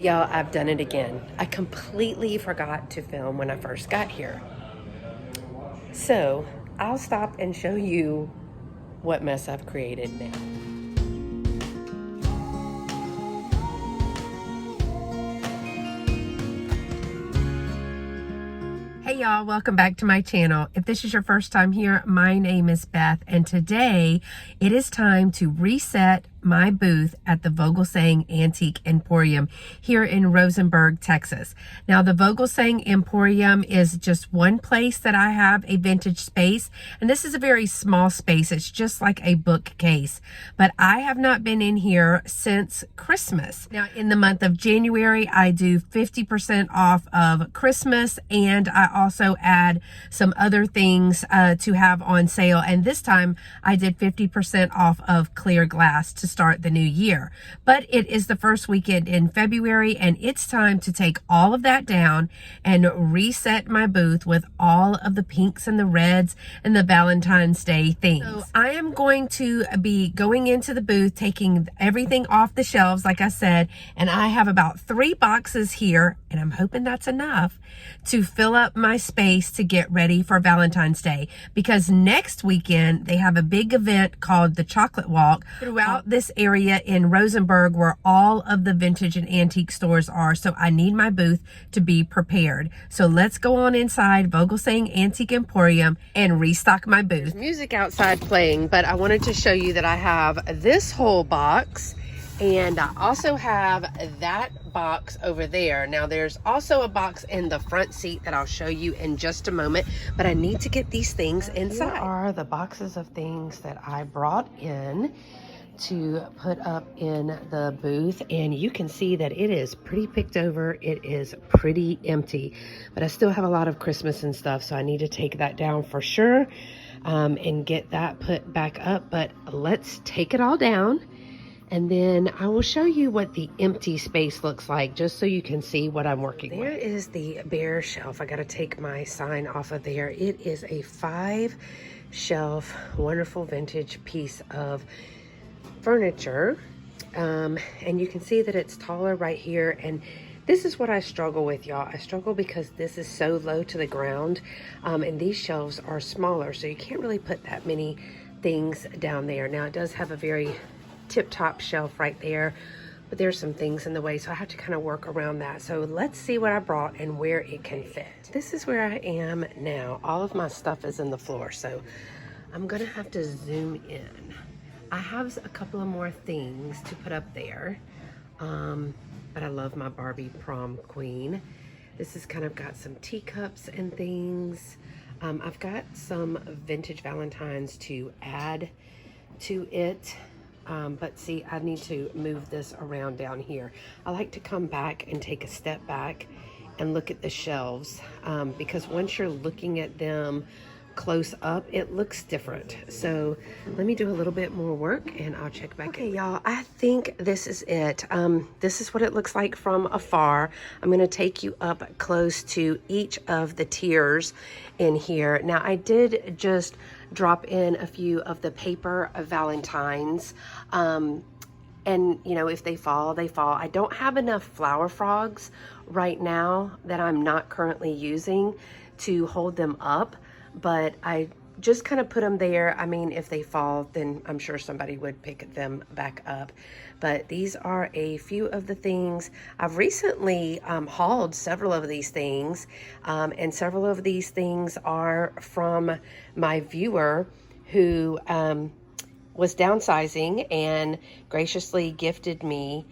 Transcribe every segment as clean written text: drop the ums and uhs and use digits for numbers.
Y'all, I've done it again. I completely forgot to film when I first got here. So I'll stop and show you what mess I've created now. Hey y'all, welcome back to my channel. If this is your first time here, my name is Beth, and today it is time to reset my booth at the Vogelsang Antique Emporium here in Rosenberg, Texas. Now, the Vogelsang Emporium is just one place that I have a vintage space, and this is a very small space. It's just like a bookcase, but I have not been in here since Christmas. Now, in the month of January, I do 50% off of Christmas, and I also add some other things to have on sale, and this time I did 50% off of clear glass to start the new year. But it is the first weekend in February, and it's time to take all of that down and reset my booth with all of the pinks and the reds and the Valentine's Day things. So I am going to be going into the booth, taking everything off the shelves, like I said, and I have about 3 boxes here, and I'm hoping that's enough to fill up my space to get ready for Valentine's Day, because next weekend they have a big event called the Chocolate Walk throughout this area in Rosenberg, where all of the vintage and antique stores are. So I need my booth to be prepared. So let's go on inside Vogelsang Antique Emporium and restock my booth. There's music outside playing, but I wanted to show you that I have this whole box, and I also have that box over there. Now, there's also a box in the front seat that I'll show you in just a moment, but I need to get these things inside. Here are the boxes of things that I brought in to put up in the booth, and you can see that it is pretty picked over. It is pretty empty, but I still have a lot of Christmas and stuff, so I need to take that down for sure and get that put back up. But let's take it all down, and then I will show you what the empty space looks like, just so you can see what I'm working with. There is the bare shelf. I got to take my sign off of there. It is a 5-shelf, wonderful vintage piece of furniture, and you can see that it's taller right here. And this is what I struggle with, y'all. I struggle because this is so low to the ground, and these shelves are smaller, so you can't really put that many things down there. Now, it does have a very tip-top shelf right there, but there's some things in the way, so I have to kind of work around that. So let's see what I brought and where it can fit. This is where I am now. All of my stuff is in the floor, so I'm gonna have to zoom in. I have a couple of more things to put up there, but I love my Barbie prom queen. This has kind of got some teacups and things. I've got some vintage Valentines to add to it, but see, I need to move this around down here. I like to come back and take a step back and look at the shelves, because once you're looking at them close up, it looks different. So let me do a little bit more work and I'll check back. Okay, y'all, I think this is it. This is what it looks like from afar. I'm gonna take you up close to each of the tiers in here. Now, I did just drop in a few of the paper Valentines, and you know, if they fall, they fall. I don't have enough flower frogs right now that I'm not currently using to hold them up, but I just kind of put them there. I mean, if they fall, then I'm sure somebody would pick them back up. But these are a few of the things. I've recently hauled several of these things, and several of these things are from my viewer who was downsizing and graciously gifted me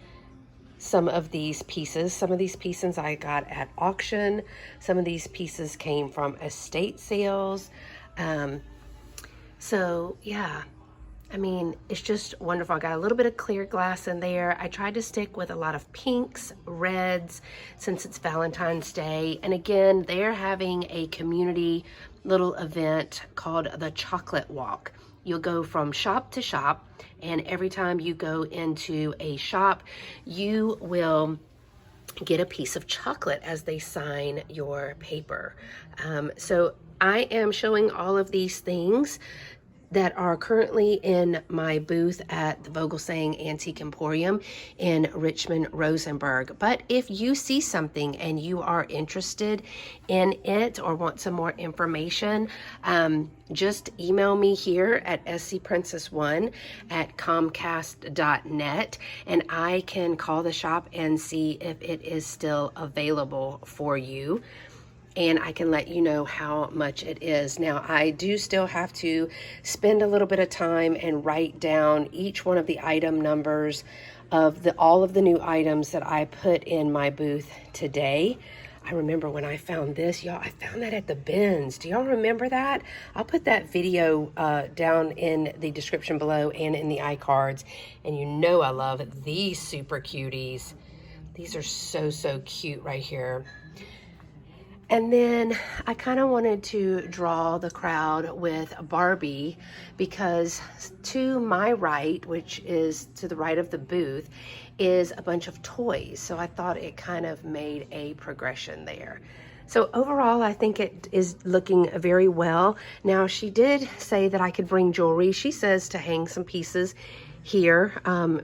some of these pieces. Some of these pieces I got at auction. Some of these pieces came from estate sales. So yeah, I mean, it's just wonderful. I got a little bit of clear glass in there. I tried to stick with a lot of pinks, reds, since it's Valentine's Day. And again, they're having a community little event called the Chocolate Walk. You'll go from shop to shop, and every time you go into a shop, you will get a piece of chocolate as they sign your paper. So I am showing all of these things that are currently in my booth at the Vogelsang Antique Emporium in Richmond, Rosenberg. But if you see something and you are interested in it or want some more information, just email me here at scprincess1@comcast.net, and I can call the shop and see if it is still available for you, and I can let you know how much it is. Now, I do still have to spend a little bit of time and write down each one of the item numbers of all of the new items that I put in my booth today. I remember when I found this, y'all, I found that at the bins. Do y'all remember that? I'll put that video down in the description below and in the iCards. And you know I love these super cuties. These are so, so cute right here. And then I kind of wanted to draw the crowd with Barbie, because to my right, which is to the right of the booth, is a bunch of toys. So I thought it kind of made a progression there. So overall, I think it is looking very well. Now, she did say that I could bring jewelry. She says to hang some pieces here,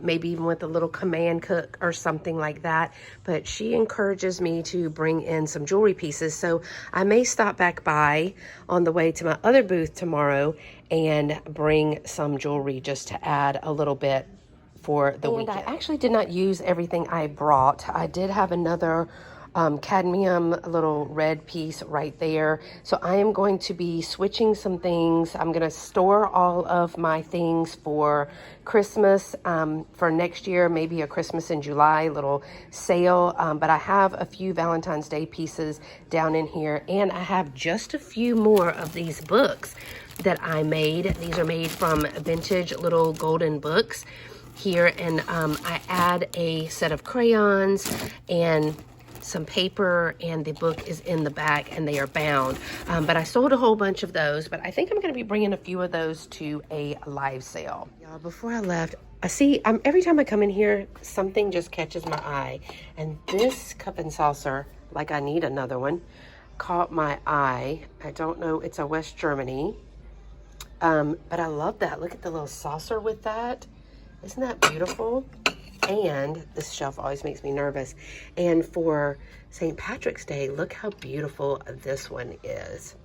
maybe even with a little command cook or something like that, but she encourages me to bring in some jewelry pieces. So I may stop back by on the way to my other booth tomorrow and bring some jewelry just to add a little bit for the weekend. I actually did not use everything I brought. I did have another cadmium little red piece right there. So I am going to be switching some things. I'm going to store all of my things for Christmas, for next year, maybe a Christmas in July little sale. But I have a few Valentine's Day pieces down in here, and I have just a few more of these books that I made. These are made from vintage little golden books here, and I add a set of crayons and some paper, and the book is in the back and they are bound. But I sold a whole bunch of those, but I think I'm going to be bringing a few of those to a live sale. Y'all, before I left, I see every time I come in here, something just catches my eye, and this cup and saucer, like I need another one, caught my eye. I don't know, it's a West Germany, but I love that. Look at the little saucer with that. Isn't that beautiful? And this shelf always makes me nervous. And for St. Patrick's Day, look how beautiful this one is.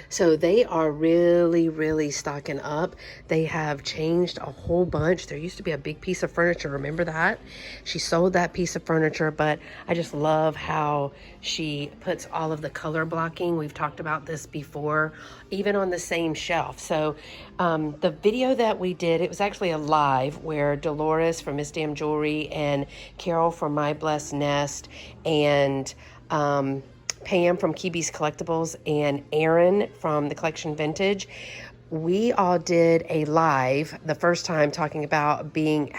So they are really, really stocking up. They have changed a whole bunch. There used to be a big piece of furniture. Remember that? She sold that piece of furniture, but I just love how she puts all of the color blocking. We've talked about this before, even on the same shelf. So the video that we did, it was actually a live where Dolores from Miss Damn Jewelry and Carol from My Blessed Nest and Pam from Kibi's Collectibles and Aaron from the Collection Vintage, we all did a live the first time talking about being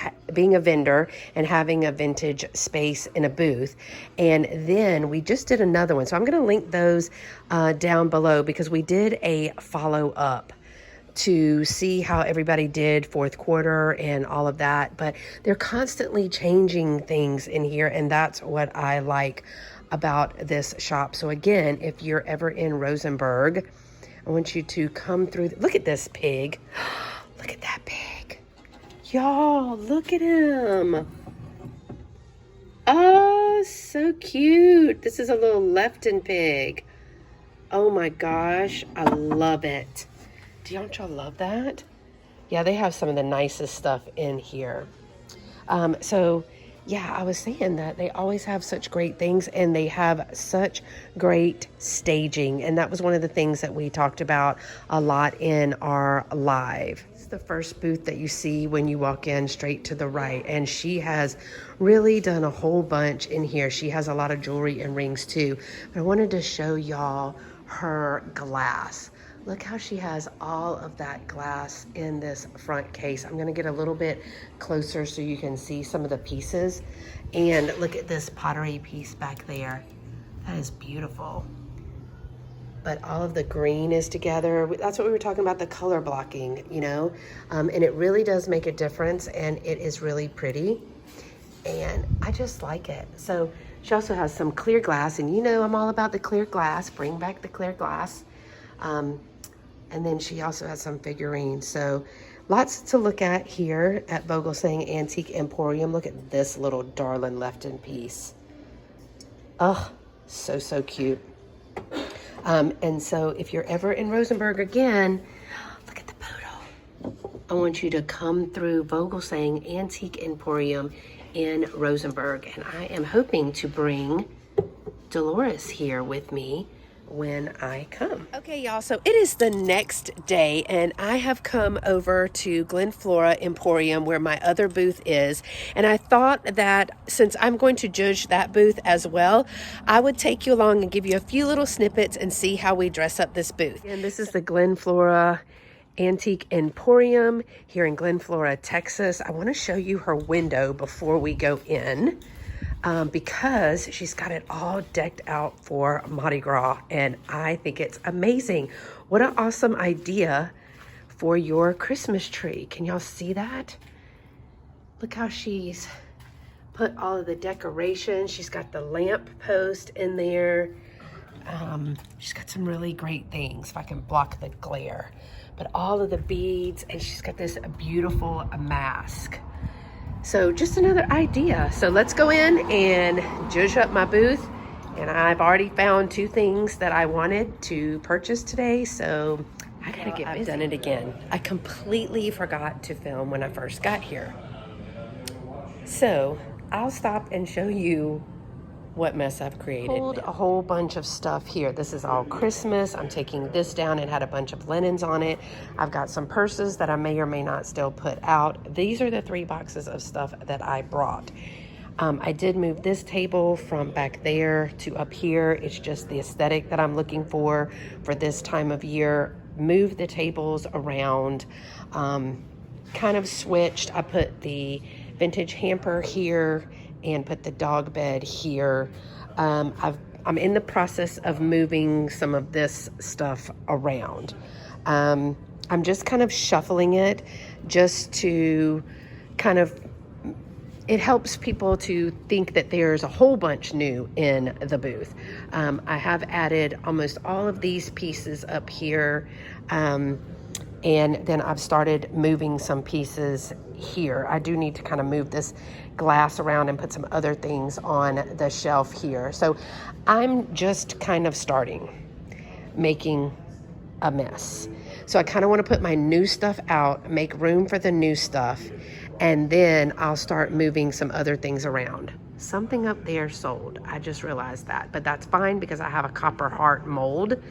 a vendor and having a vintage space in a booth. And then we just did another one. So I'm going to link those down below, because we did a follow-up to see how everybody did fourth quarter and all of that. But they're constantly changing things in here, and that's what I like about this shop. So again, if you're ever in Rosenberg, I want you to come through. Look at this pig. Look at that pig. Y'all, look at him. Oh, so cute. This is a little Lefton pig. Oh my gosh, I love it. Don't y'all love that? Yeah, they have some of the nicest stuff in here. So yeah, I was saying that they always have such great things, and they have such great staging. And that was one of the things that we talked about a lot in our live. It's the first booth that you see when you walk in straight to the right. And she has really done a whole bunch in here. She has a lot of jewelry and rings too. But I wanted to show y'all her glass. Look how she has all of that glass in this front case. I'm going to get a little bit closer so you can see some of the pieces. And look at this pottery piece back there. That is beautiful. But all of the green is together. That's what we were talking about, the color blocking, you know. And it really does make a difference, and it is really pretty. And I just like it. So she also has some clear glass, and you know I'm all about the clear glass. Bring back the clear glass. And then she also has some figurines. So lots to look at here at Vogel Saying Antique Emporium. Look at this little darling left in piece. Oh, so, so cute. And so if you're ever in Rosenberg again, look at the poodle. I want you to come through Vogel Saying Antique Emporium in Rosenberg. And I am hoping to bring Dolores here with me when I come. Okay, y'all, so it is the next day and I have come over to Glen Flora Emporium where my other booth is, and I thought that since I'm going to judge that booth as well, I would take you along and give you a few little snippets and see how we dress up this booth. And this is the Glen Flora Antique Emporium here in Glen Flora, Texas. I want to show you her window before we go in. Because she's got it all decked out for Mardi Gras, and I think it's amazing. What an awesome idea for your Christmas tree. Can y'all see that? Look how she's put all of the decorations. She's got the lamp post in there. She's got some really great things, if I can block the glare. But all of the beads, and she's got this beautiful mask. So just another idea. So let's go in and judge up my booth. And I've already found 2 things that I wanted to purchase today. So I gotta get busy. I've done it again. I completely forgot to film when I first got here. So I'll stop and show you what mess I've created. Pulled a whole bunch of stuff here. This is all Christmas. I'm taking this down. It had a bunch of linens on it. I've got some purses that I may or may not still put out. These are the 3 boxes of stuff that I brought. I did move this table from back there to up here. It's just the aesthetic that I'm looking for this time of year. Move the tables around, kind of switched. I put the vintage hamper here and put the dog bed here. I'm in the process of moving some of this stuff around. I'm just kind of shuffling it just to kind of, it helps people to think that there's a whole bunch new in the booth. I have added almost all of these pieces up here. And then I've started moving some pieces here. I do need to kind of move this glass around and put some other things on the shelf here. So I'm just kind of starting making a mess. So I kind of want to put my new stuff out, make room for the new stuff, and then I'll start moving some other things around. Something up there sold. I just realized that, but that's fine because I have a copper heart mold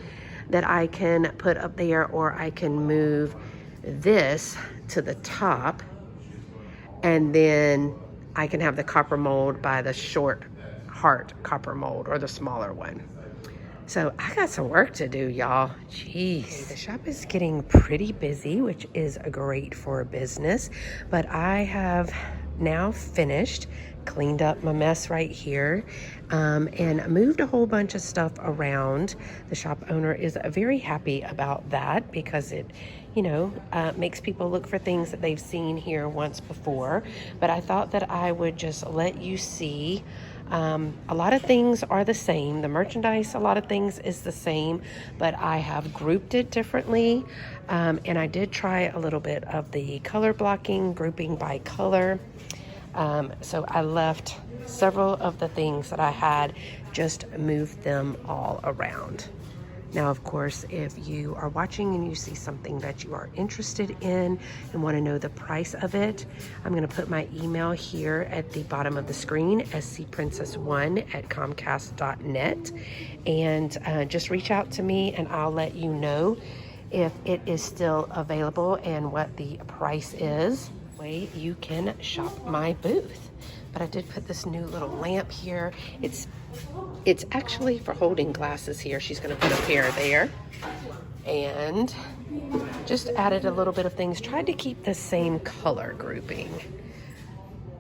that I can put up there, or I can move this to the top and then I can have the copper mold by the short heart copper mold, or the smaller one. So I got some work to do, y'all. Jeez. The shop is getting pretty busy, which is great for business, but I have now finished, cleaned up my mess right here, and moved a whole bunch of stuff around. The shop owner is very happy about that because it, you know, makes people look for things that they've seen here once before. But I thought that I would just let you see. A lot of things are the same. The merchandise, a lot of things is the same, but I have grouped it differently. And I did try a little bit of the color blocking, grouping by color. So I left several of the things that I had, just moved them all around. Now, of course, if you are watching and you see something that you are interested in and want to know the price of it, I'm going to put my email here at the bottom of the screen, scprincess1@comcast.net, and just reach out to me and I'll let you know if it is still available and what the price is. Way you can shop my booth. But I did put this new little lamp here. It's actually for holding glasses here. She's going to put a pair there, and just added a little bit of things. Tried to keep the same color grouping,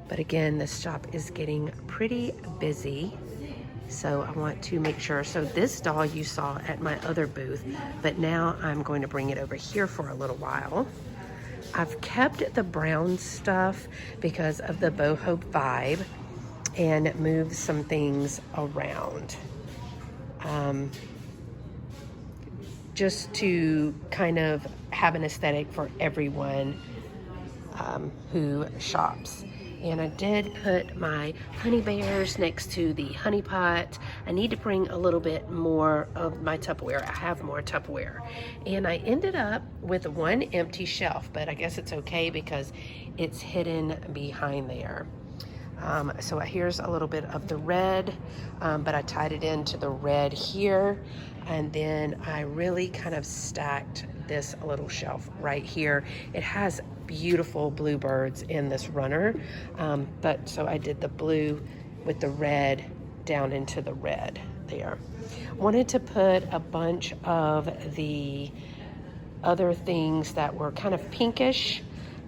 but again, this shop is getting pretty busy, so I want to make sure. So this doll you saw at my other booth, but now I'm going to bring it over here for a little while. I've kept the brown stuff because of the boho vibe and moved some things around. just to kind of have an aesthetic for everyone who shops. And I did put my honey bears next to the honey pot. I need to bring a little bit more of my Tupperware. I have more Tupperware. And I ended up with one empty shelf, but I guess it's okay because it's hidden behind there. So here's a little bit of the red, but I tied it into the red here. And then I really kind of stacked this little shelf right here. It has beautiful bluebirds in this runner, but so I did the blue with the red down into the red there. Wanted to put a bunch of the other things that were kind of pinkish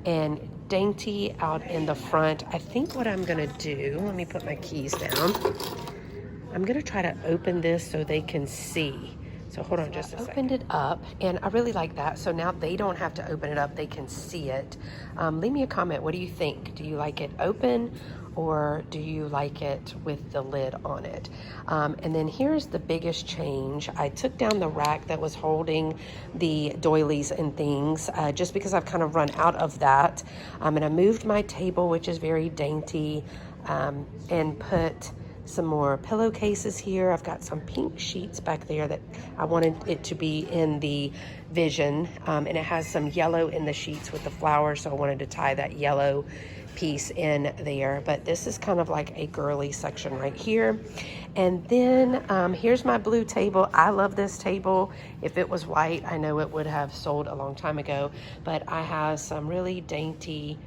and dainty out in the front. I think what I'm gonna do, let me put my keys down. I'm gonna try to open this so they can see. So hold on just a second. Opened it up, and I really like that. So now they don't have to open it up, they can see it. Leave me a comment, what do you think? Do you like it open, or do you like it with the lid on it? And then here's the biggest change. I took down the rack that was holding the doilies and things, just because I've kind of run out of that. And I moved my table, which is very dainty, and put some more pillowcases here. I've got some pink sheets back there that I wanted it to be in the vision, and it has some yellow in the sheets with the flowers, so I wanted to tie that yellow piece in there. But this is kind of like a girly section right here. And then here's my blue table. I love this table. If it was white, I know it would have sold a long time ago, but I have some really dainty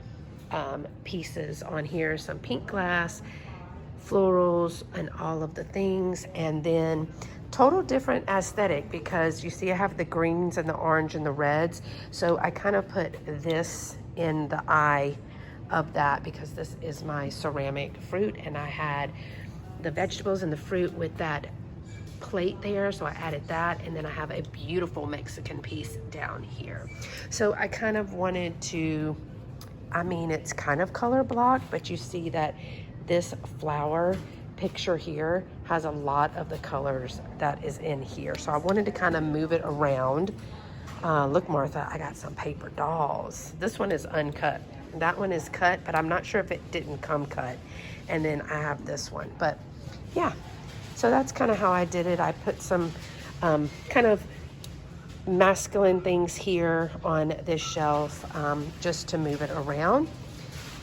pieces on here, some pink glass, florals, and all of the things. And then total different aesthetic, because you see I have the greens and the orange and the reds, so I kind of put this in the eye of that because this is my ceramic fruit, and I had the vegetables and the fruit with that plate there, so I added that. And then I have a beautiful Mexican piece down here. So I kind of wanted to, I mean, it's kind of color blocked, but you see that this flower picture here has a lot of the colors that is in here. So I wanted to kind of move it around. Look, Martha, I got some paper dolls. This one is uncut. That one is cut, but I'm not sure if it didn't come cut. And then I have this one. But yeah, so that's kind of how I did it. I put some kind of masculine things here on this shelf, just to move it around.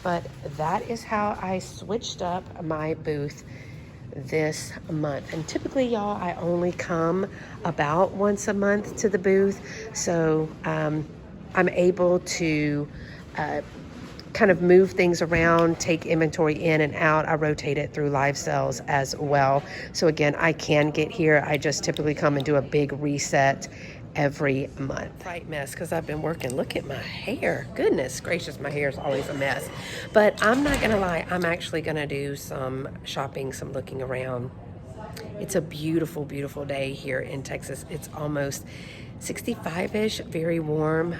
But that is how I switched up my booth this month. And typically, y'all, I only come about once a month to the booth. So I'm able to kind of move things around, take inventory in and out. I rotate it through live sales as well. So again, I can get here. I just typically come and do a big reset every month. Right mess, because I've been working. Look at my hair. Goodness gracious, my hair is always a mess. But I'm not gonna lie, I'm actually gonna do some shopping, some looking around. It's a beautiful, beautiful day here in Texas. It's almost 65-ish, very warm.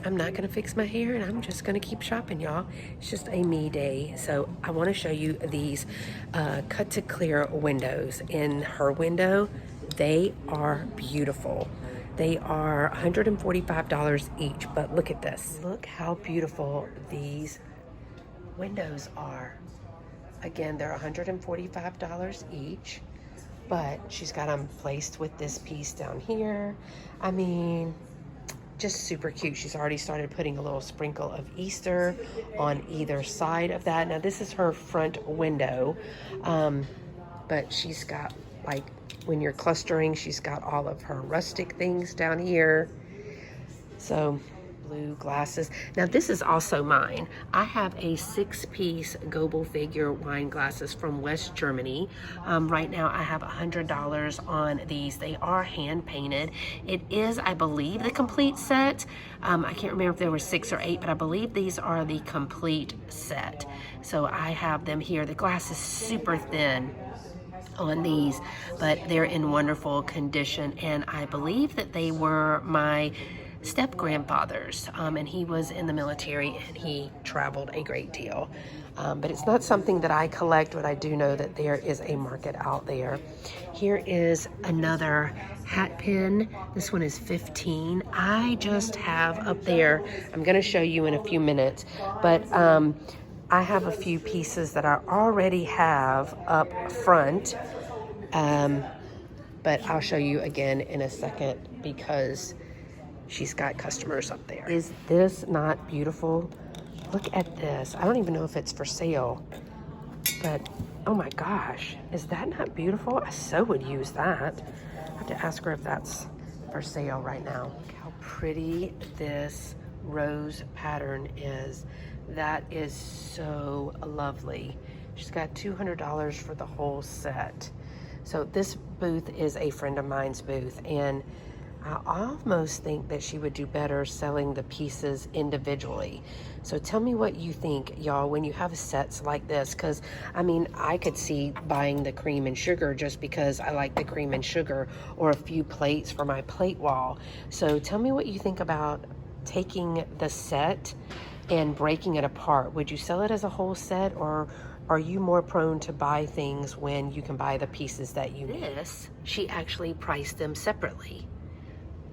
I'm not gonna fix my hair, and I'm just gonna keep shopping, y'all. It's just a me day. So I wanna show you these cut to clear windows. In her window, they are beautiful. They are $145 each, but look at this. Look how beautiful these windows are. Again, they're $145 each, but she's got them placed with this piece down here. I mean, just super cute. She's already started putting a little sprinkle of Easter on either side of that. Now this is her front window, but she's got, like, when you're clustering, she's got all of her rustic things down here. So blue glasses. Now this is also mine. I have a 6-piece Goodwill figure wine glasses from West Germany. Right now I have $100 on these. They are hand painted. It is, I believe, the complete set. I can't remember if there were 6 or 8, but I believe these are the complete set. So I have them here. The glass is super thin on these, but they're in wonderful condition, and I believe that they were my step grandfather's, and he was in the military and he traveled a great deal. But it's not something that I collect, but I do know that there is a market out there. Here is another hat pin. This one is 15. I just have up there, I'm going to show you in a few minutes, but I have a few pieces that I already have up front, but I'll show you again in a second because she's got customers up there. Is this not beautiful? Look at this. I don't even know if it's for sale, but oh my gosh, is that not beautiful? I so would use that. I have to ask her if that's for sale right now. Look how pretty this rose pattern is. That is so lovely. She's got $200 for the whole set. So this booth is a friend of mine's booth, and I almost think that she would do better selling the pieces individually. So tell me what you think, y'all, when you have sets like this, because I mean, I could see buying the cream and sugar just because I like the cream and sugar, or a few plates for my plate wall. So tell me what you think about taking the set and breaking it apart. Would you sell it as a whole set, or are you more prone to buy things when you can buy the pieces that you need? This, she actually priced them separately.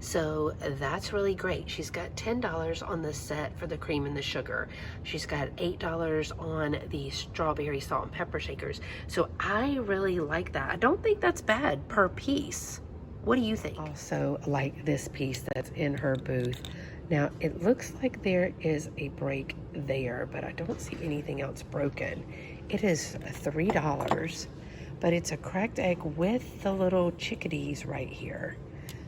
So that's really great. She's got $10 on the set for the cream and the sugar. She's got $8 on the strawberry salt and pepper shakers. So I really like that. I don't think that's bad per piece. What do you think? Also like this piece that's in her booth. Now it looks like there is a break there, but I don't see anything else broken. It is $3, but it's a cracked egg with the little chickadees right here.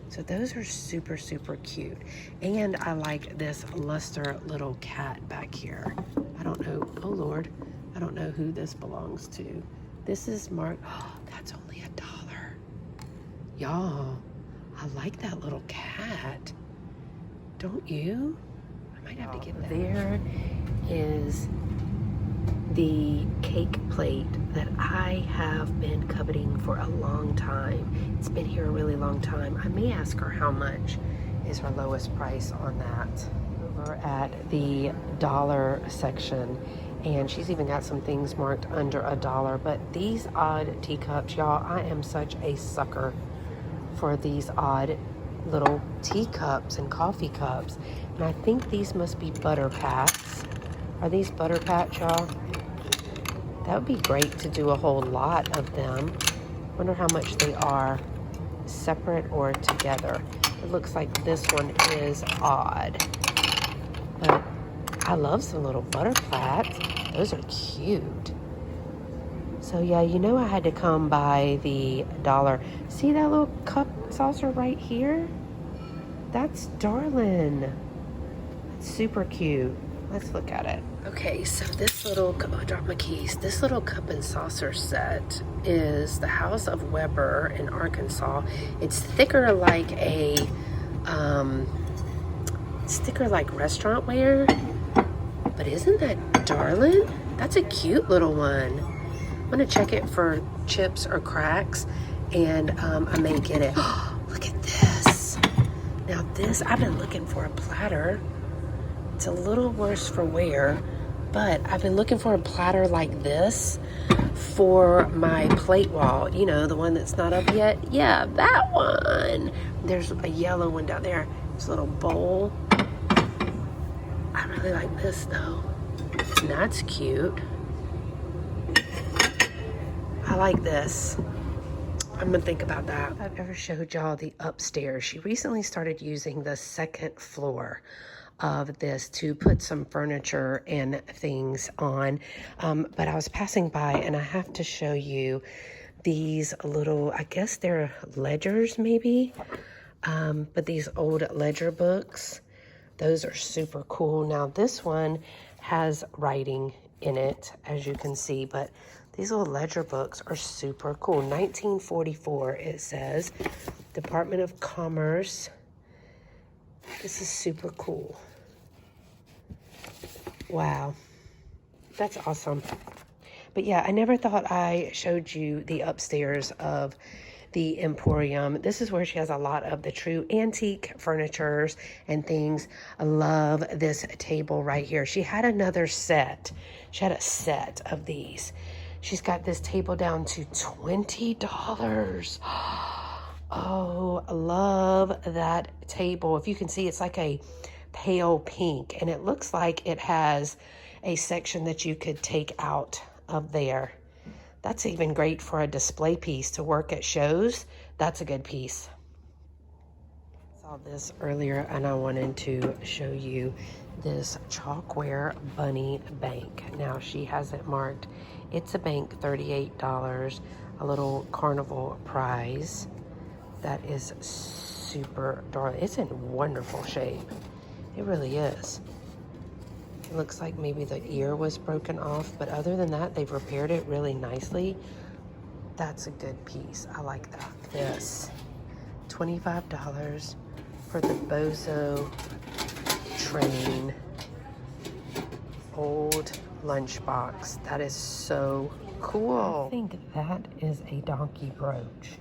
So those are super, super cute. And I like this luster little cat back here. I don't know, oh Lord, I don't know who this belongs to. This is marked, oh, that's only $1. Y'all, I like that little cat. Don't you? I might have to get that. There is the cake plate that I have been coveting for a long time. It's been here a really long time. I may ask her how much is her lowest price on that. Over at the dollar section, and she's even got some things marked under $1. But these odd teacups, y'all, I am such a sucker for these odd little teacups and coffee cups. And I think these must be butter pats. Are these butter pats, y'all? That would be great to do a whole lot of them. Wonder how much they are separate or together. It looks like this one is odd, but I love some little butter plats. Those are cute. So yeah, you know I had to come by the dollar. See that little cup saucer right here? That's darling. That's super cute. Let's look at it. Okay, so this little, oh, I dropped my keys. This little cup and saucer set is the House of Weber in Arkansas. It's thicker like a, it's thicker like restaurant ware, but isn't that darling? That's a cute little one. I'm gonna check it for chips or cracks, and I may get it. Oh, look at this. Now this, I've been looking for a platter. It's a little worse for wear, but I've been looking for a platter like this for my plate wall. You know, the one that's not up yet? Yeah, that one. There's a yellow one down there. It's a little bowl. I really like this though. That's cute. I like this. I'm gonna think about that. If I've ever showed y'all the upstairs, she recently started using the second floor of this to put some furniture and things on, but I was passing by and I have to show you these little, I guess they're ledgers maybe, but these old ledger books. Those are super cool. Now this one has writing in it, as you can see, but these little ledger books are super cool. 1944 it says, Department of Commerce. This is super cool. Wow, that's awesome. But yeah, I never thought I showed you the upstairs of the Emporium. This is where she has a lot of the true antique furnitures and things. I love this table right here. She had another set. She had a set of these. She's got this table down to $20. Oh, I love that table. If you can see, it's like a pale pink, and it looks like it has a section that you could take out of there. That's even great for a display piece to work at shows. That's a good piece. I saw this earlier and I wanted to show you this chalkware bunny bank. Now she has it marked, it's a bank, $38, a little carnival prize. That is super darling. It's in wonderful shape. It really is. It looks like maybe the ear was broken off, but other than that, they've repaired it really nicely. That's a good piece. I like that. This, $25 for the Bozo train old lunchbox. That is so cool. I think that is a donkey brooch.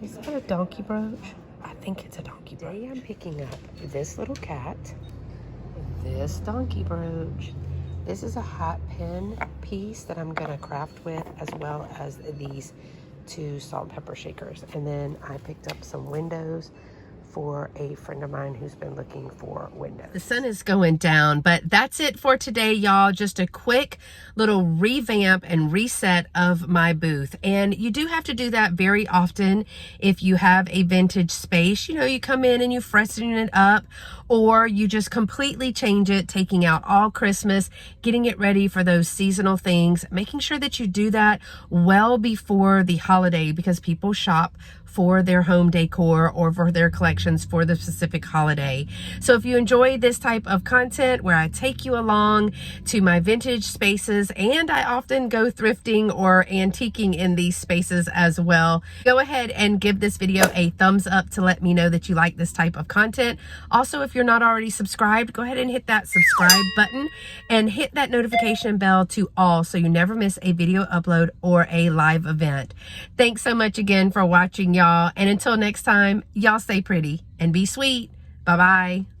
Is that a donkey brooch? I think it's a donkey brooch. Today I'm picking up this little cat, this donkey brooch. This is a hat pin piece that I'm gonna craft with, as well as these two salt and pepper shakers. And then I picked up some windows for a friend of mine who's been looking for windows. The sun is going down, but that's it for today, y'all. Just a quick little revamp and reset of my booth. And you do have to do that very often if you have a vintage space. You know, you come in and you freshen it up, or you just completely change it, taking out all Christmas, getting it ready for those seasonal things, making sure that you do that well before the holiday, because people shop for their home decor or for their collections for the specific holiday. So if you enjoy this type of content where I take you along to my vintage spaces, and I often go thrifting or antiquing in these spaces as well, go ahead and give this video a thumbs up to let me know that you like this type of content. Also, if you're not already subscribed, go ahead and hit that subscribe button and hit that notification bell to all so you never miss a video upload or a live event. Thanks so much again for watching, y'all. And until next time, y'all stay pretty and be sweet. Bye-bye.